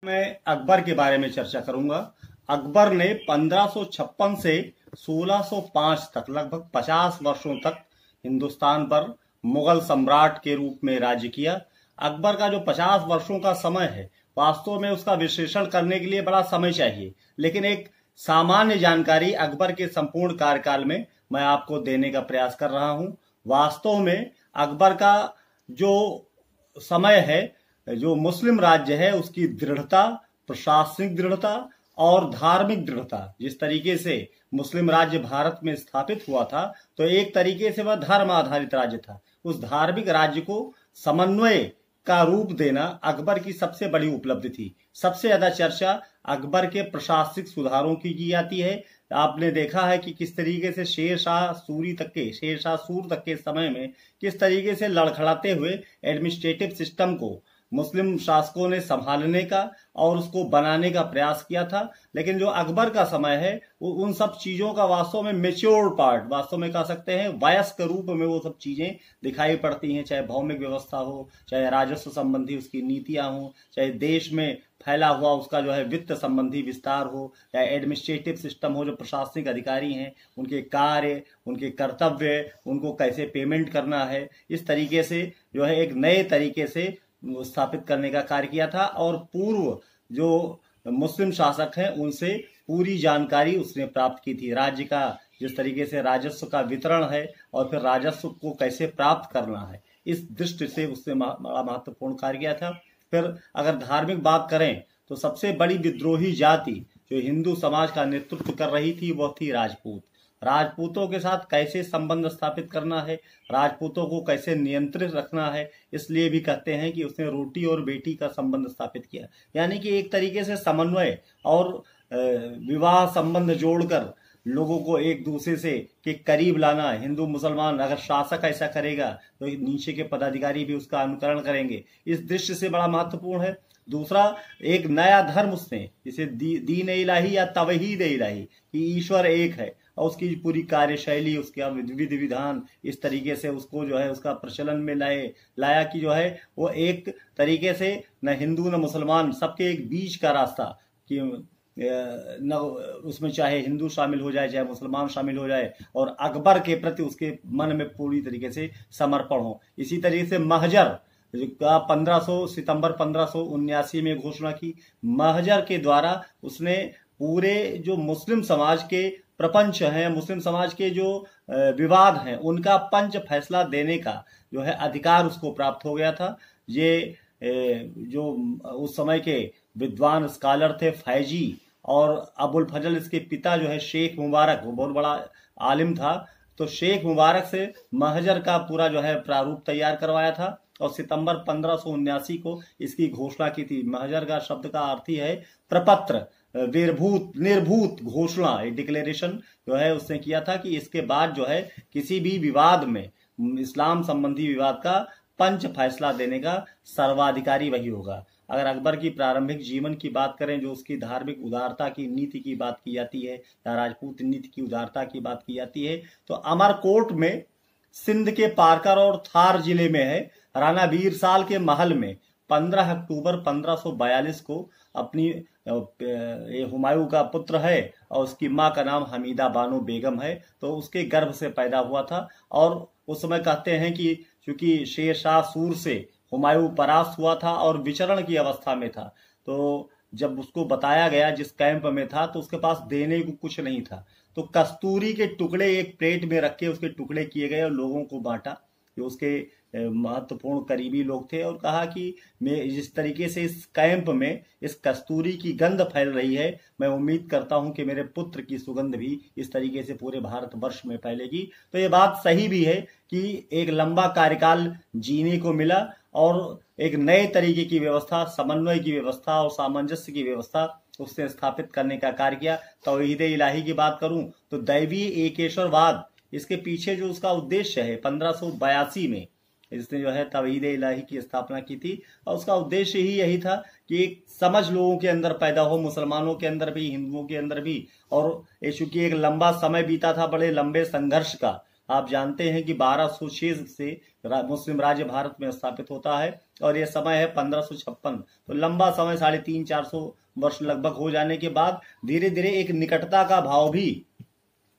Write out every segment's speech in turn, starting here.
मैं अकबर के बारे में चर्चा करूंगा। अकबर ने 1556 से 1605 तक लगभग 50 वर्षों तक हिंदुस्तान पर मुगल सम्राट के रूप में राज्य किया। अकबर का जो 50 वर्षों का समय है, वास्तव में उसका विश्लेषण करने के लिए बड़ा समय चाहिए, लेकिन एक सामान्य जानकारी अकबर के संपूर्ण कार्यकाल में मैं आपको देने का प्रयास कर रहा हूं। वास्तव में अकबर का जो समय है, जो मुस्लिम राज्य है, उसकी दृढ़ता, प्रशासनिक दृढ़ता और धार्मिक दृढ़ता, जिस तरीके से मुस्लिम राज्य भारत में स्थापित हुआ था, तो एक तरीके से वह धर्म आधारित राज्य था। उस धार्मिक राज्य को समन्वय का रूप देना अकबर की सबसे बड़ी उपलब्धि थी। सबसे ज्यादा चर्चा अकबर के प्रशासनिक सुधारों की जाती है। आपने देखा है कि किस तरीके से शेर शाह सूर तक के समय में किस तरीके से लड़खड़ाते हुए एडमिनिस्ट्रेटिव सिस्टम को मुस्लिम शासकों ने संभालने का और उसको बनाने का प्रयास किया था। लेकिन जो अकबर का समय है, वो उन सब चीजों का वास्तव में मेच्योर पार्ट, वास्तव में कह सकते हैं वयस्क रूप में वो सब चीजें दिखाई पड़ती हैं। चाहे भौमिक व्यवस्था हो, चाहे राजस्व संबंधी उसकी नीतियां हो, चाहे देश में फैला हुआ उसका जो है वित्त संबंधी विस्तार हो, चाहे एडमिनिस्ट्रेटिव सिस्टम हो, जो प्रशासनिक अधिकारी हैं उनके कार्य, उनके कर्तव्य, उनको कैसे पेमेंट करना है, इस तरीके से जो है एक नए तरीके से स्थापित करने का कार्य किया था। और पूर्व जो मुस्लिम शासक हैं उनसे पूरी जानकारी उसने प्राप्त की थी। राज्य का जिस तरीके से राजस्व का वितरण है और फिर राजस्व को कैसे प्राप्त करना है, इस दृष्टि से उसने बड़ा महत्वपूर्ण कार्य किया था। फिर अगर धार्मिक बात करें तो सबसे बड़ी विद्रोही जाति जो हिंदू समाज का नेतृत्व कर रही थी वह थी राजपूत। राजपूतों के साथ कैसे संबंध स्थापित करना है, राजपूतों को कैसे नियंत्रित रखना है, इसलिए भी कहते हैं कि उसने रोटी और बेटी का संबंध स्थापित किया। यानी कि एक तरीके से समन्वय और विवाह संबंध जोड़कर लोगों को एक दूसरे से के करीब लाना। हिंदू मुसलमान, अगर शासक ऐसा करेगा तो नीचे के पदाधिकारी भी उसका अनुकरण करेंगे। इस दृष्टि से बड़ा महत्वपूर्ण है। दूसरा, एक नया धर्म उसने, जिसे दीन इलाही या तवहीद इलाही, कि ईश्वर एक है, और उसकी पूरी कार्यशैली, उसका विधि विधान इस तरीके से उसको जो है उसका प्रचलन में लाया कि जो है वो एक तरीके से न हिंदू न मुसलमान, सबके एक बीच का रास्ता, कि न उसमें चाहे हिंदू शामिल हो जाए चाहे मुसलमान शामिल हो जाए, और अकबर के प्रति उसके मन में पूरी तरीके से समर्पण हो। इसी तरीके से महजर का 1500 सितंबर 1579 में घोषणा की। महजर के द्वारा उसने पूरे जो मुस्लिम समाज के प्रपंच हैं, मुस्लिम समाज के जो विवाद हैं, उनका पंच फैसला देने का जो है अधिकार उसको प्राप्त हो गया था। ये जो उस समय के विद्वान स्कॉलर थे फैजी, और अबुल फजल इसके पिता जो है शेख मुबारक, वो बहुत बड़ा आलिम था, तो शेख मुबारक से महजर का पूरा जो है प्रारूप तैयार करवाया था और सितंबर 1579 को इसकी घोषणा की थी। महजर का शब्द का अर्थ ही है प्रपत्र, निर्भूत घोषणा, एक डिक्लेरेशन जो है उसने किया था कि इसके बाद जो है किसी भी विवाद में, इस्लाम संबंधी विवाद का पंच फैसला देने का सर्वाधिकारी वही होगा। अगर अकबर की प्रारंभिक जीवन की बात करें, जो उसकी धार्मिक उदारता की नीति की बात की जाती है या राजपूत नीति की उदारता की बात की जाती है, तो अमरकोट में सिंध के पारकर और थार जिले में है, राणा वीर साल के महल में 15 अक्टूबर 1542 को अपनी हुमायूं का पुत्र है और उसकी माँ का नाम हमीदा बानो बेगम है, तो उसके गर्भ से पैदा हुआ था। और उस समय कहते हैं कि चूंकि शेर शाह सूर से हुमायूं परास्त हुआ था और विचरण की अवस्था में था, तो जब उसको बताया गया जिस कैंप में था, तो उसके पास देने को कुछ नहीं था, तो कस्तूरी के टुकड़े एक प्लेट में रख के उसके टुकड़े किए गए और लोगों को बांटा, जो उसके महत्वपूर्ण करीबी लोग थे, और कहा कि मैं जिस तरीके से इस कैंप में इस कस्तूरी की गंध फैल रही है, मैं उम्मीद करता हूं कि मेरे पुत्र की सुगंध भी इस तरीके से पूरे भारतवर्ष में फैलेगी। तो ये बात सही भी है कि एक लंबा कार्यकाल जीने को मिला और एक नए तरीके की व्यवस्था, समन्वय की व्यवस्था और सामंजस्य की व्यवस्था उसने स्थापित करने का कार्य किया। तौहीद इलाही की बात करूं तो दैवी एकेश्वरवाद, इसके पीछे जो उसका उद्देश्य है, 1582 में इसने जो है तौहीद इलाही की स्थापना की थी, और उसका उद्देश्य ही यही था कि एक समझ लोगों के अंदर पैदा हो, मुसलमानों के अंदर भी, हिंदुओं के अंदर भी। और चूंकि एक लंबा समय बीता था, बड़े लंबे संघर्ष का, आप जानते हैं कि 1206 से मुस्लिम राज्य भारत में स्थापित होता है। और यह समय है 1556। तो लंबा समय 350-400 वर्ष लगभग हो जाने के बाद धीरे धीरे एक निकटता का भाव भी,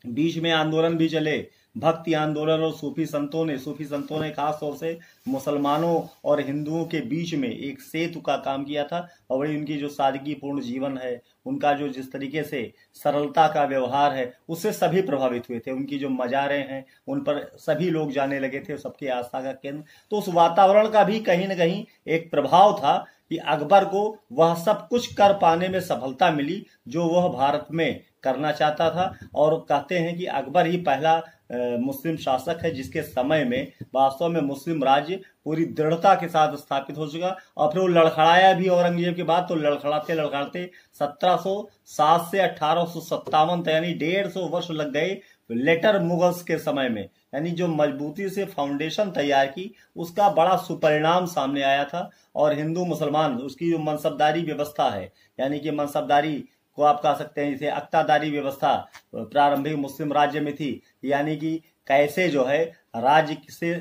बीच में आंदोलन भी चले, भक्ति आंदोलन और सूफी संतों ने खास तौर से मुसलमानों और हिंदुओं के बीच में एक सेतु का काम किया था। और वही उनकी जो सादगीपूर्ण जीवन है, उनका जो जिस तरीके से सरलता का व्यवहार है, उससे सभी प्रभावित हुए थे। उनकी जो मजारें हैं उन पर सभी लोग जाने लगे थे, सबकी आस्था का केंद्र। तो उस वातावरण का भी कहीं न कहीं एक प्रभाव था कि अकबर को वह सब कुछ कर पाने में सफलता मिली जो वह भारत में करना चाहता था। और कहते हैं कि अकबर ही पहला मुस्लिम शासक है जिसके समय में वास्तव में मुस्लिम राज्य पूरी दृढ़ता के साथ स्थापित हो चुका। और फिर वो लड़खड़ाया भी औरंगजेब के बाद, तो लड़खड़ाते लड़खड़ाते 1707 से 1857 तक यानी 150 वर्ष लग गए लेटर मुगल्स के समय में। यानी जो मजबूती से फाउंडेशन तैयार की, उसका बड़ा सुपरिणाम सामने आया था। और हिंदू मुसलमान, उसकी जो मनसबदारी व्यवस्था है, यानी कि मनसबदारी को आप कह सकते हैं जिसे अक्तादारी व्यवस्था प्रारंभिक मुस्लिम राज्य में थी। यानी कि कैसे जो है राज्य से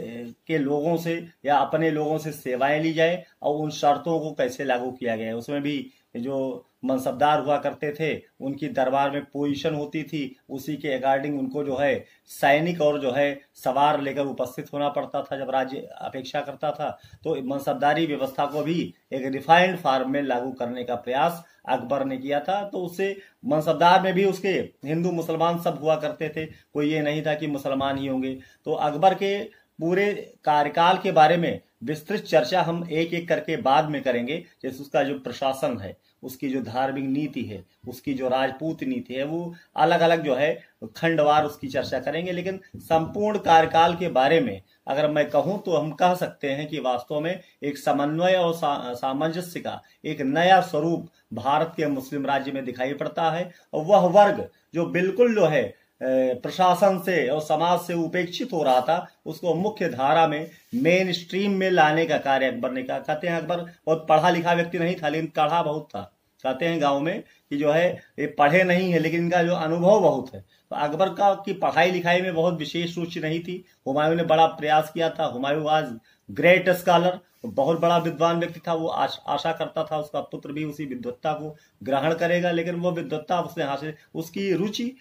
के लोगों से या अपने लोगों से सेवाएं ली जाए और उन शर्तों को कैसे लागू किया गया है। उसमें भी जो मनसबदार हुआ करते थे उनकी दरबार में पोजीशन होती थी, उसी के अकॉर्डिंग उनको जो है सैनिक और जो है सवार लेकर उपस्थित होना पड़ता था जब राज्य अपेक्षा करता था। तो मनसबदारी व्यवस्था को भी एक रिफाइंड फॉर्म में लागू करने का प्रयास अकबर ने किया था। तो उससे मनसबदार में भी उसके हिंदू मुसलमान सब हुआ करते थे, कोई ये नहीं था कि मुसलमान ही होंगे। तो अकबर के पूरे कार्यकाल के बारे में विस्तृत चर्चा हम एक एक करके बाद में करेंगे। जैसे उसका जो प्रशासन है, उसकी जो धार्मिक नीति है, उसकी जो राजपूत नीति है, वो अलग अलग जो है खंडवार उसकी चर्चा करेंगे। लेकिन संपूर्ण कार्यकाल के बारे में अगर मैं कहूं तो हम कह सकते हैं कि वास्तव में एक समन्वय और सामंजस्य का एक नया स्वरूप भारत के मुस्लिम राज्य में दिखाई पड़ता है। और वह वर्ग जो बिल्कुल जो है प्रशासन से और समाज से उपेक्षित हो रहा था, उसको मुख्य धारा में, मेन स्ट्रीम में लाने का कार्य अकबर ने किया। कहते हैं अकबर बहुत पढ़ा लिखा व्यक्ति नहीं था, लेकिन कढ़ा बहुत था। कहते हैं गांव में कि जो है ये पढ़े नहीं है लेकिन इनका जो अनुभव बहुत है। तो अकबर का की पढ़ाई लिखाई में बहुत विशेष रुचि नहीं थी। हुमायूं ने बड़ा प्रयास किया था। हुमायूं आज ग्रेट स्कॉलर, बहुत बड़ा विद्वान व्यक्ति था। वो आशा करता था उसका पुत्र भी उसी विद्वत्ता को ग्रहण करेगा, लेकिन वो विद्वत्ता उसने हासिल, उसकी रुचि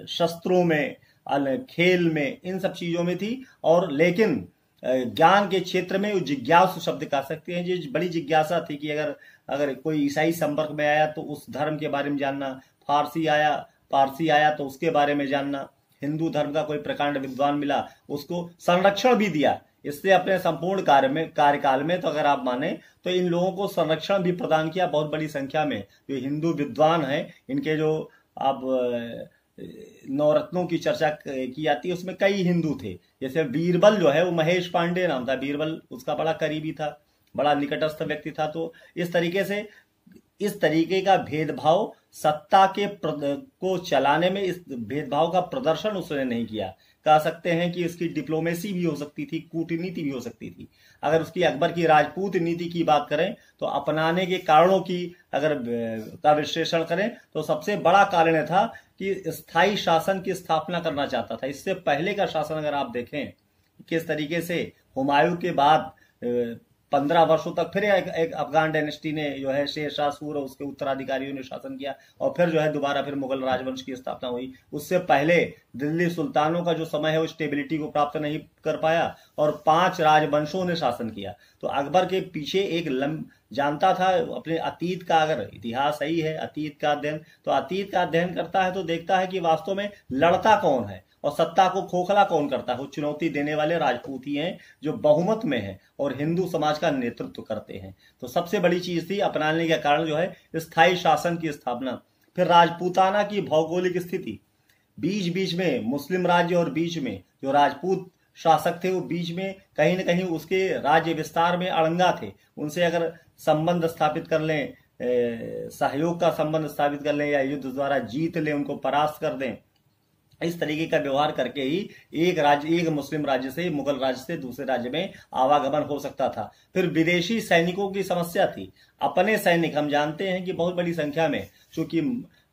शस्त्रों में, खेल में, इन सब चीजों में थी। और लेकिन ज्ञान के क्षेत्र में वो जिज्ञासु शब्द कह सकते हैं, जो बड़ी जिज्ञासा थी कि अगर कोई ईसाई संपर्क में आया तो उस धर्म के बारे में जानना, पारसी आया तो उसके बारे में जानना, हिंदू धर्म का कोई प्रकांड विद्वान मिला उसको संरक्षण भी दिया। इससे अपने संपूर्ण कार्यकाल में तो अगर आप माने तो इन लोगों को संरक्षण भी प्रदान किया। बहुत बड़ी संख्या में जो हिंदू विद्वान हैं, इनके जो अब नवरत्नों की चर्चा की जाती है उसमें कई हिंदू थे। जैसे बीरबल जो है, वो महेश पांडे नाम था, बीरबल उसका बड़ा करीबी था, बड़ा निकटस्थ व्यक्ति था। तो इस तरीके का भेदभाव सत्ता के को चलाने में, इस भेदभाव का प्रदर्शन उसने नहीं किया। कह सकते हैं कि उसकी डिप्लोमेसी भी हो सकती थी, कूटनीति भी हो सकती थी। अगर उसकी अकबर की राजपूत नीति की बात करें तो अपनाने के कारणों की अगर का विश्लेषण करें तो सबसे बड़ा कारण था कि स्थायी शासन की स्थापना करना चाहता था। इससे पहले का शासन अगर आप देखें किस तरीके से हुमायूं के बाद 15 वर्षों तक फिर एक अफगान डायनेस्टी ने जो है शेरशाह सूर और उसके उत्तराधिकारियों ने शासन किया, और फिर जो है दोबारा फिर मुगल राजवंश की स्थापना हुई। उससे पहले दिल्ली सुल्तानों का जो समय है वो स्टेबिलिटी को प्राप्त नहीं कर पाया और 5 राजवंशों ने शासन किया। तो अकबर के पीछे एक जानता था अपने अतीत का, अगर इतिहास सही है, अतीत का अध्ययन, तो अतीत का अध्ययन करता है तो देखता है कि वास्तव में लड़ता कौन है और सत्ता को खोखला कौन करता है। वो चुनौती देने वाले राजपूत ही हैं जो बहुमत में हैं और हिंदू समाज का नेतृत्व करते हैं। तो सबसे बड़ी चीज थी अपनाने का कारण जो है स्थायी शासन की स्थापना। फिर राजपूताना की भौगोलिक स्थिति, बीच बीच में मुस्लिम राज्य और बीच में जो राजपूत शासक थे वो बीच में कहीं न कहीं उसके राज्य विस्तार में अड़ंगा थे। उनसे अगर संबंध स्थापित कर लें, सहयोग का संबंध स्थापित कर लें या युद्ध द्वारा जीत लें, उनको परास्त कर दें, इस तरीके का व्यवहार करके ही एक मुस्लिम राज्य से, मुगल राज्य से दूसरे राज्य में आवागमन हो सकता था। फिर विदेशी सैनिकों की समस्या थी। अपने सैनिक, हम जानते हैं कि बहुत बड़ी संख्या में चूंकि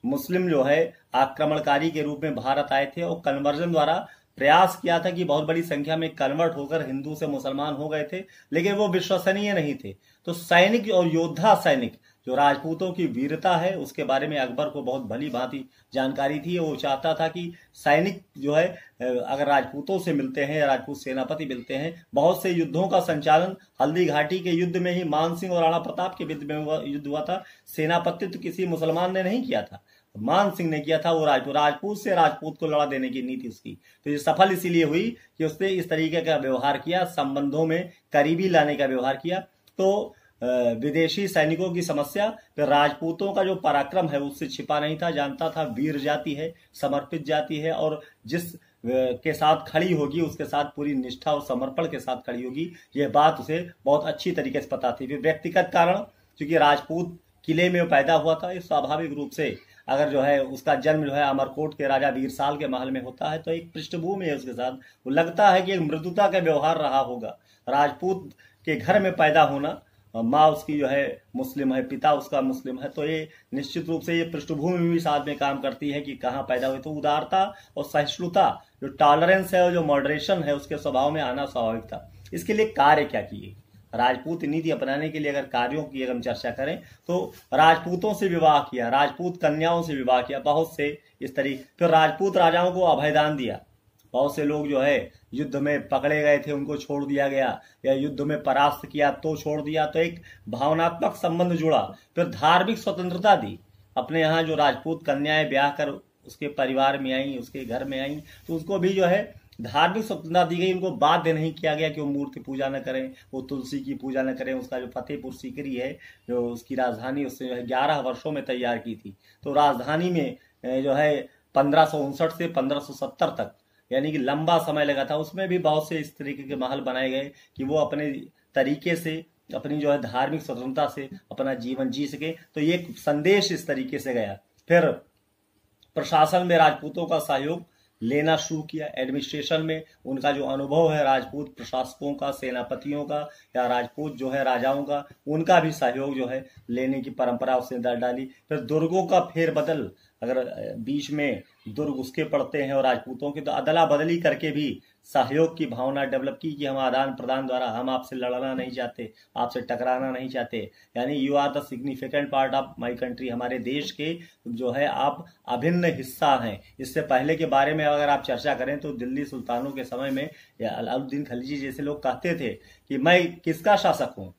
मुस्लिम जो है आक्रमणकारी के रूप में भारत आए थे और कन्वर्जन द्वारा प्रयास किया था कि बहुत बड़ी संख्या में कन्वर्ट होकर हिंदू से मुसलमान हो गए थे, लेकिन वो विश्वसनीय नहीं थे। तो सैनिक और योद्धा सैनिक जो राजपूतों की वीरता है उसके बारे में अकबर को बहुत भली भांति जानकारी थी। वो चाहता था कि सैनिक जो है अगर राजपूतों से मिलते हैं या राजपूत सेनापति मिलते हैं, बहुत से युद्धों का संचालन हल्दी घाटी के युद्ध में ही मान सिंह और राणा प्रताप के युद्ध हुआ था। सेनापतित्व किसी मुसलमान ने नहीं किया था, मान सिंह ने किया था। वो राजपूत से राजपूत को लड़ा देने की नीति उसकी, तो ये सफल इसीलिए हुई कि उसने इस तरीके का व्यवहार किया, संबंधों में करीबी लाने का व्यवहार किया। तो विदेशी सैनिकों की समस्या फिर राजपूतों का जो पराक्रम है उससे छिपा नहीं था। जानता था वीर जाति है, समर्पित जाति है, और जिस के साथ खड़ी होगी उसके साथ पूरी निष्ठा और समर्पण के साथ खड़ी होगी, यह बात उसे बहुत अच्छी तरीके से पता थी। फिर व्यक्तिगत कारण, क्योंकि राजपूत किले में पैदा हुआ था, इस स्वाभाविक रूप से अगर जो है उसका जन्म जो है अमरकोट के राजा वीरसाल के महल में होता है तो एक पृष्ठभूमि है उसके साथ, वो लगता है कि एक मृदुता का व्यवहार रहा होगा। राजपूत के घर में पैदा होना, माँ उसकी जो है मुस्लिम है, पिता उसका मुस्लिम है, तो ये निश्चित रूप से ये पृष्ठभूमि भी साथ में काम करती है कि कहाँ पैदा हुए। तो उदारता और सहिष्णुता, जो टॉलरेंस है और जो मॉडरेशन है, उसके स्वभाव में आना स्वाभाविक था। इसके लिए कार्य क्या किए, राजपूत नीति अपनाने के लिए अगर कार्यों की अगर हम चर्चा करें तो राजपूतों से विवाह किया, राजपूत कन्याओं से विवाह किया, बहुत से इस तरीके। फिर राजपूत राजाओं को अभयदान दिया। बहुत से लोग जो है युद्ध में पकड़े गए थे, उनको छोड़ दिया गया, या युद्ध में परास्त किया तो छोड़ दिया, तो एक भावनात्मक संबंध जुड़ा। फिर धार्मिक स्वतंत्रता दी। अपने यहाँ जो राजपूत कन्याएं ब्याह कर उसके परिवार में आई, उसके घर में आई, तो उसको भी जो है धार्मिक स्वतंत्रता दी गई। उनको बाध्य नहीं किया गया कि वो मूर्ति पूजा न करें, वो तुलसी की पूजा न करें। उसका जो फतेहपुर सीकरी है, जो उसकी राजधानी, उसने जो है 11 वर्षों में तैयार की थी। तो राजधानी में जो है 1559 से 1570 तक, यानी कि लंबा समय लगा था। उसमें भी बहुत से इस तरीके के महल बनाए गए कि वो अपने तरीके से, अपनी जो है धार्मिक स्वतंत्रता से अपना जीवन जी सके। तो ये संदेश इस तरीके से गया। फिर प्रशासन में राजपूतों का सहयोग लेना शुरू किया। एडमिनिस्ट्रेशन में उनका जो अनुभव है, राजपूत प्रशासकों का, सेनापतियों का, या राजपूत जो है राजाओं का, उनका भी सहयोग जो है लेने की परंपरा उसने डाली। फिर दुर्गों का फेरबदल, अगर बीच में दुर्ग उसके पड़ते हैं और राजपूतों के, तो अदला बदली करके भी सहयोग की भावना डेवलप की कि हम आदान प्रदान द्वारा, हम आपसे लड़ना नहीं चाहते, आपसे टकराना नहीं चाहते, यानी you are the significant part of my country, हमारे देश के जो है आप अभिन्न हिस्सा हैं। इससे पहले के बारे में अगर आप चर्चा करें तो दिल्ली सुल्तानों के समय में अलाउद्दीन खिलजी जैसे लोग कहते थे कि मैं किसका शासक हूँ,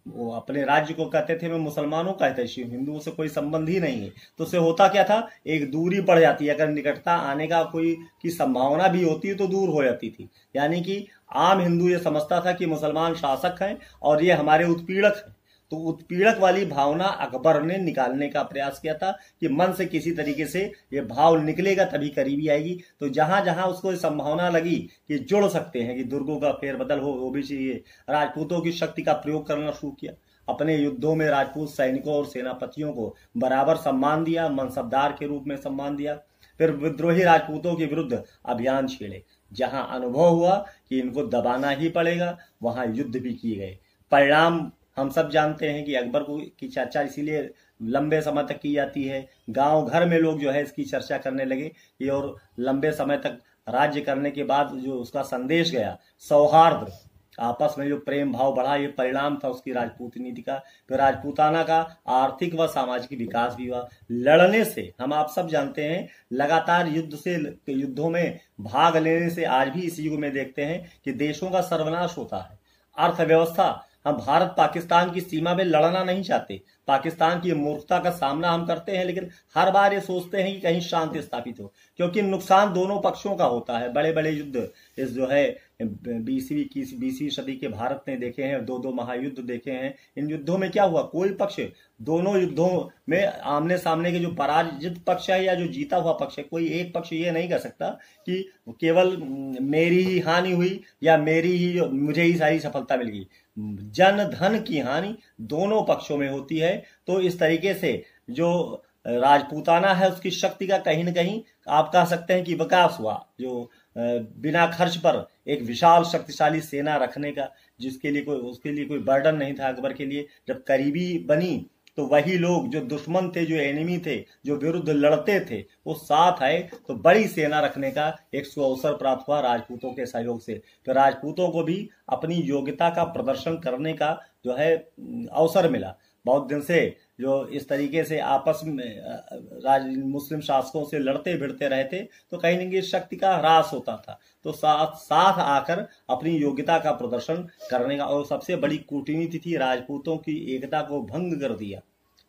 वो अपने राज्य को कहते थे मैं मुसलमानों का हितैषी हूँ, हिंदुओं से कोई संबंध ही नहीं है। तो उससे होता क्या था, एक दूरी बढ़ जाती है। अगर निकटता आने का कोई की संभावना भी होती है तो दूर हो जाती थी। यानी कि आम हिंदू ये समझता था कि मुसलमान शासक हैं और ये हमारे उत्पीड़क हैं। तो उत्पीड़क वाली भावना अकबर ने निकालने का प्रयास किया था कि मन से किसी तरीके से ये भाव निकलेगा तभी करीबी आएगी। तो जहां जहां उसको संभावना लगी कि जुड़ सकते हैं, कि दुर्गों का फेरबदल हो, वो भी चाहिए, राजपूतों की शक्ति का प्रयोग करना शुरू किया। अपने युद्धों में राजपूत सैनिकों और सेनापतियों को बराबर सम्मान दिया, मनसबदार के रूप में सम्मान दिया। फिर विद्रोही राजपूतों के विरुद्ध अभियान छेड़े। जहां अनुभव हुआ कि इनको दबाना ही पड़ेगा, वहां युद्ध भी किए गए। परिणाम हम सब जानते हैं कि अकबर की चर्चा इसीलिए लंबे समय तक की जाती है। गांव घर में लोग जो है इसकी चर्चा करने लगे कि, और लंबे समय तक राज्य करने के बाद जो उसका संदेश गया, सौहार्द, आपस में जो प्रेम भाव बढ़ा, ये परिणाम था उसकी राजपूत नीति का। फिर राजपूताना का आर्थिक व सामाजिक विकास भी हुआ। लड़ने से, हम आप सब जानते हैं, लगातार युद्धों में भाग लेने से आज भी इस युग में देखते हैं कि देशों का सर्वनाश होता है। अर्थव्यवस्था, हम भारत पाकिस्तान की सीमा में लड़ना नहीं चाहते, पाकिस्तान की मूर्खता का सामना हम करते हैं, लेकिन हर बार ये सोचते हैं कि कहीं शांति स्थापित हो, क्योंकि नुकसान दोनों पक्षों का होता है। बड़े बड़े युद्ध इस जो है 20वीं सदी के भारत ने देखे हैं, 2 महायुद्ध देखे हैं। इन युद्धों में क्या हुआ, कोई पक्ष, दोनों युद्धों में आमने सामने के जो पराजित पक्ष है या जो जीता हुआ पक्ष है, कोई एक पक्ष ये नहीं कह सकता कि केवल मेरी ही हानि हुई या मुझे ही सारी सफलता मिल गई। जन धन की हानि दोनों पक्षों में होती है। तो इस तरीके से जो राजपूताना है उसकी शक्ति का कहीं न कहीं आप कह सकते हैं कि विकास हुआ, जो बिना खर्च पर एक विशाल शक्तिशाली सेना रखने का, उसके लिए कोई बर्डन नहीं था अकबर के लिए। जब करीबी बनी तो वही लोग जो दुश्मन थे, जो एनिमी थे, जो विरुद्ध लड़ते थे, वो साथ आए तो बड़ी सेना रखने का एक सुअवसर प्राप्त हुआ राजपूतों के सहयोग से। तो राजपूतों को भी अपनी योग्यता का प्रदर्शन करने का जो है अवसर मिला। बहुत दिन से जो इस तरीके से आपस में मुस्लिम शासकों से लड़ते भिड़ते रहे थे, तो कहीं न कहीं शक्ति का ह्रास होता था। तो साथ आकर अपनी योग्यता का प्रदर्शन करने का, और सबसे बड़ी कूटनीति थी राजपूतों की एकता को भंग कर दिया।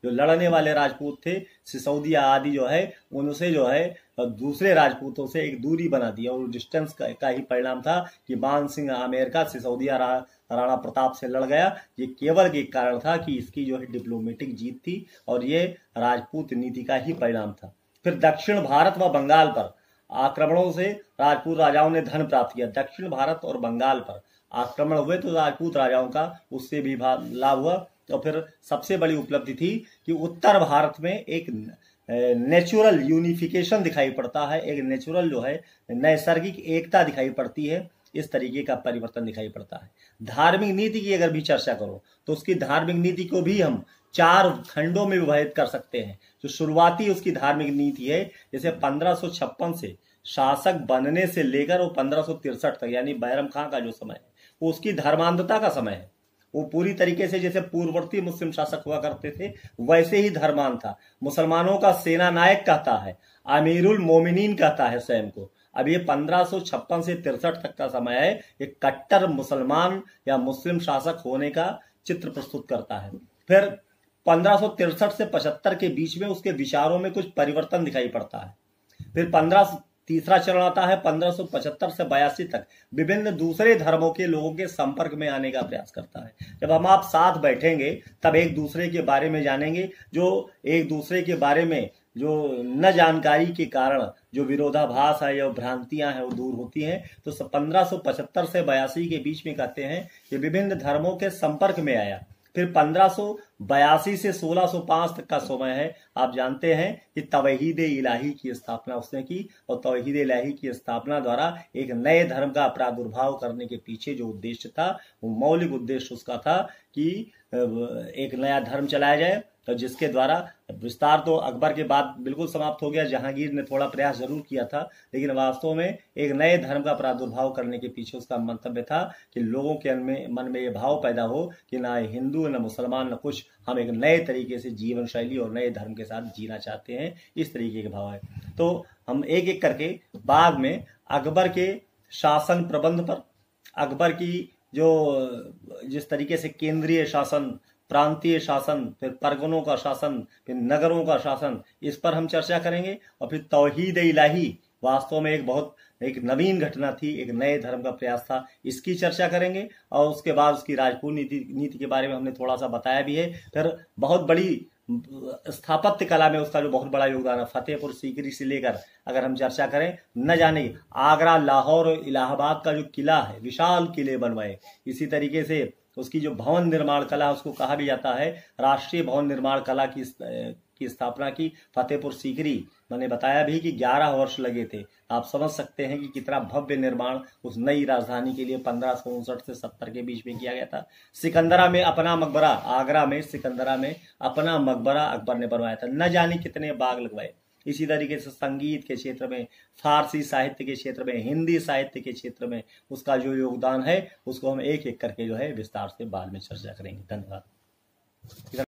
जो लड़ने वाले राजपूत थे, सिसोदिया आदि जो है, उनसे जो है दूसरे राजपूतों से एक दूरी बना दिया, और डिस्टेंस का ही परिणाम था कि मान सिंह आमेर का सिसोदिया राणा प्रताप से लड़ गया। ये केवल एक कारण था कि इसकी जो है डिप्लोमेटिक जीत थी, और ये राजपूत नीति का ही परिणाम था। फिर दक्षिण भारत व बंगाल पर आक्रमणों से राजपूत राजाओं ने धन प्राप्त किया। दक्षिण भारत और बंगाल पर आक्रमण हुए तो राजपूत राजाओं का उससे भी लाभ हुआ। तो फिर सबसे बड़ी उपलब्धि थी कि उत्तर भारत में एक नेचुरल यूनिफिकेशन दिखाई पड़ता है, एक नेचुरल जो है नैसर्गिक एकता दिखाई पड़ती है। इस तरीके का परिवर्तन दिखाई पड़ता है। धार्मिक नीति की अगर भी चर्चा करो तो उसकी धार्मिक नीति को भी हम 4 खंडों में विभाजित कर सकते हैं। जो शुरुआती उसकी धार्मिक नीति है, जैसे 1556 से शासक बनने से लेकर वो 1563 तक, यानी बैरम खां का जो समय है, वो उसकी धर्मांधता का समय है। वो पूरी तरीके से जैसे पूर्ववर्ती मुस्लिम शासक हुआ करते थे वैसे ही धर्मान था। मुसलमानों का सेना नायक कहता है, अमीरुल मोमिनीन कहता है स्वयं को। अब ये 1556 से 63 तक का समय है, एक कट्टर मुसलमान या मुस्लिम शासक होने का चित्र प्रस्तुत करता है। फिर 1563 से 75 के बीच में उसके विचारों में कुछ परिवर्तन दिखाई पड़ता है। फिर तीसरा चरण आता है 1575 से 82 तक, विभिन्न दूसरे धर्मों के लोगों के संपर्क में आने का प्रयास करता है। जब हम आप साथ बैठेंगे तब एक दूसरे के बारे में जानेंगे, जो एक दूसरे के बारे में जो न जानकारी के कारण जो विरोधाभास है या भ्रांतियां हैं वो दूर होती हैं। तो 1575 से 82 के बीच में कहते हैं कि विभिन्न धर्मों के संपर्क में आया। फिर 1582 से 1605 तक का समय है। आप जानते हैं कि तौहीद इलाही की स्थापना उसने की, और तौहीद इलाही की स्थापना द्वारा एक नए धर्म का प्रादुर्भाव करने के पीछे जो उद्देश्य था, वो मौलिक उद्देश्य उसका था कि एक नया धर्म चलाया जाए, तो जिसके द्वारा विस्तार तो अकबर के बाद बिल्कुल समाप्त हो गया। जहांगीर ने थोड़ा प्रयास जरूर किया था, लेकिन वास्तव में एक नए धर्म का प्रादुर्भाव करने के पीछे उसका मंतव्य था कि लोगों के मन में ये भाव पैदा हो कि ना हिंदू न मुसलमान न कुछ, हम एक नए तरीके से जीवन शैली और नए धर्म के साथ जीना चाहते हैं। इस तरीके के भाव है। तो हम एक एक करके बाद में अकबर के शासन प्रबंध पर, अकबर की जो जिस तरीके से केंद्रीय शासन, प्रांतीय शासन, फिर परगनों का शासन, फिर नगरों का शासन, इस पर हम चर्चा करेंगे। और फिर तौहीद इलाही वास्तव में एक नवीन घटना थी, एक नए धर्म का प्रयास था, इसकी चर्चा करेंगे। और उसके बाद उसकी राजपूत नीति के बारे में हमने थोड़ा सा बताया भी है। फिर बहुत बड़ी स्थापत्य कला में उसका जो बहुत बड़ा योगदान है, फतेहपुर सीकरी से लेकर अगर हम चर्चा करें, न जाने आगरा, लाहौर और इलाहाबाद का जो किला है, विशाल किले बनवाए। इसी तरीके से उसकी जो भवन निर्माण कला, उसको कहा भी जाता है राष्ट्रीय भवन निर्माण कला की स्थापना की फतेहपुर सीकरी। मैंने बताया भी कि 11 वर्ष लगे थे। आप समझ सकते हैं कि कितना भव्य निर्माण उस नई राजधानी के लिए 1559 से 70 के बीच में किया गया था। सिकंदरा में अपना मकबरा, आगरा में सिकंदरा में अपना मकबरा अकबर ने बनवाया था। न जाने कितने बाग लगवाए। इसी तरीके से संगीत के क्षेत्र में, फारसी साहित्य के क्षेत्र में, हिंदी साहित्य के क्षेत्र में उसका जो योगदान है, उसको हम एक एक करके जो है विस्तार से बाद में चर्चा करेंगे। धन्यवाद।